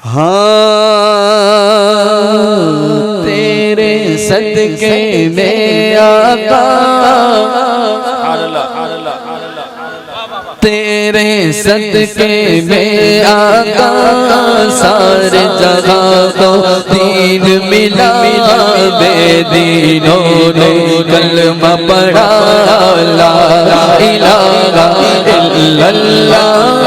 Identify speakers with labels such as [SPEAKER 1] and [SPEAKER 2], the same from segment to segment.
[SPEAKER 1] ہاں تیرے صدقے میں آقا، تیرے صدقے میں آقا سارے جگہ کو دین ملا، بے دینوں نے کلمہ پڑھا لا الہ الا اللہ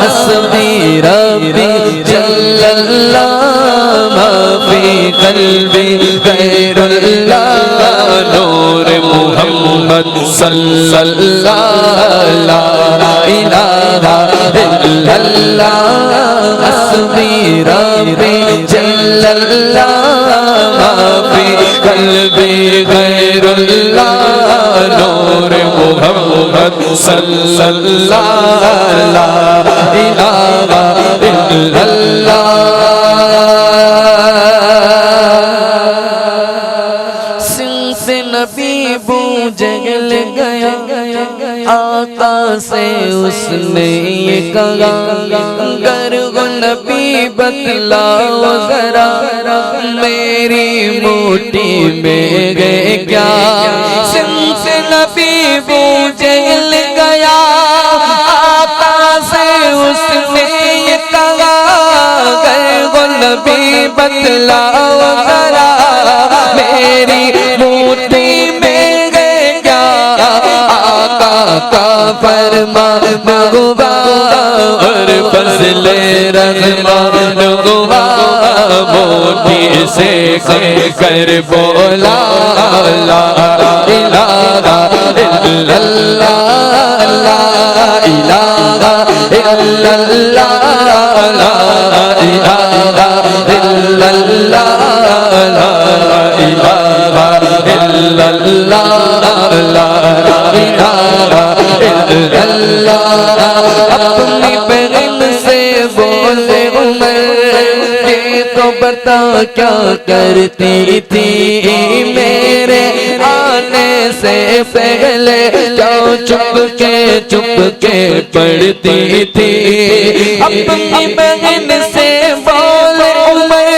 [SPEAKER 1] حسبی ربی جل اللہ ما فی قلبی غیر اللہ نور محمد صلی اللہ لا الہ الا اللہ حسبی ربی جل اللہ ما فی قلبی غیر اللہ نور محمد صلی اللہ لا الہ الا اللہ۔ صنف نبی بو جگل گیا، آقا سے اس نے یہ کہا گر وہ نبی بتلاؤ ذرا میری موٹی میں گئے کیا۔ صنف نبی بو جگل گیا، آقا سے اس نے یہ کہا گر وہ نبی بتلاؤ ذرا میری موٹی میں گئے کیا۔ آقا کا فرمان گوا اور فضل رحمان گوا موٹی سے کر بولا لا الہ الا اللہ لا الہ الا اللہ لا الہ الا اللہ لا الہ الا اللہ لا الہ الا اللہ۔ اپنی بہن سے بولے عمر یہ تو بتا کیا کرتی تھی میرے آنے سے پہلے کیا چپ کے پڑھتی تھی۔ اپنی بہن سے بولے عمر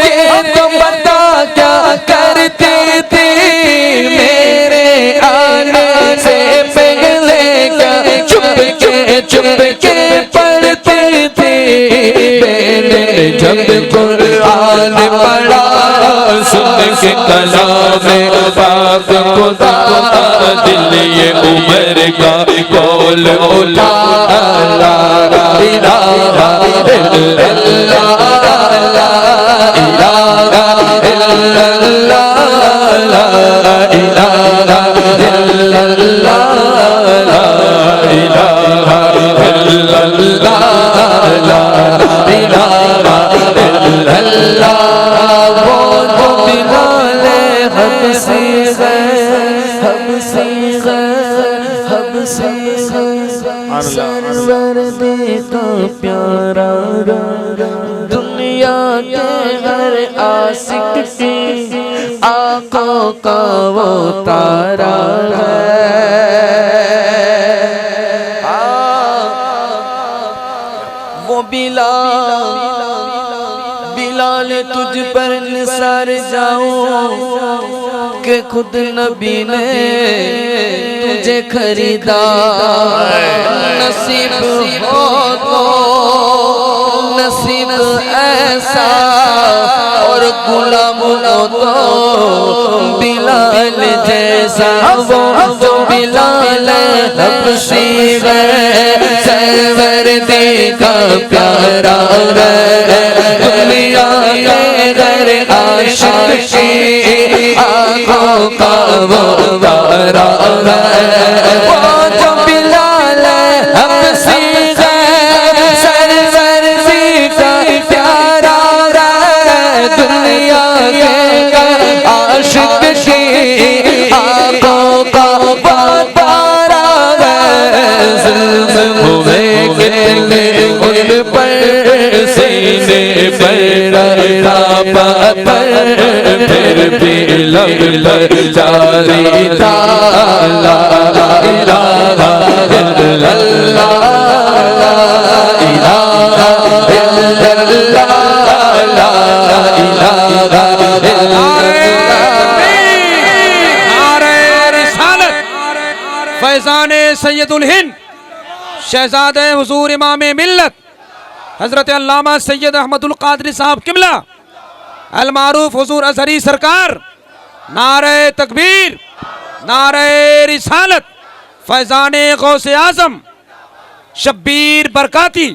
[SPEAKER 1] یہ تو بتا کیا کرتی تھی میرے آنے سے پہلے کیا چپ کے پڑھتی تھی۔ میں نے جب قرآن پڑھا سن کے کلام پاک خدا دل یہ عمر کا کول اٹھا لا الہ الا اللہ لا الہ الا اللہ لا الہ الا اللہ لا الہ الا اللہ لا الہ الا اللہ۔ وہ بلال حبشی ہے سرور دیکھا پیارا دنیا کے ہر عاشق کی آنکھوں کا وہ تارا ہے۔ وہ بلال تجھ پر نثار جاؤں کہ خود نبی نے تجھے خریدا۔ نصیب ہو تو نصیب ایسا اور غلام ہو تو بلال جیسا۔ وہ بلال حبشی ہے سرور دیکھا پیارا ہے دنیا کے غیر عاشق کی آنکھوں کا وہ تارا ہے۔ وہ جو بلال حبشی ہے سرور دیکھا پیارا ہے دنیا کے غیر عاشق کی آنکھوں کا وہ تارا ہے۔ ظلم ہوئے کتنے ان پر سینے پر پتھر پھر بھی لب پر جاری تھا لا الہ الا اللہ لا الہ الا اللہ لا الہ الا
[SPEAKER 2] نعرہ رسالت فیضان سید الہند شہزادہ حضور امام ملت حضرت علامہ سید احمد القادری صاحب قبلہ المعروف حضور ازہری سرکار نعرہ تکبیر نعرہ رسالت فیضان غوث اعظم شبیر برکاتی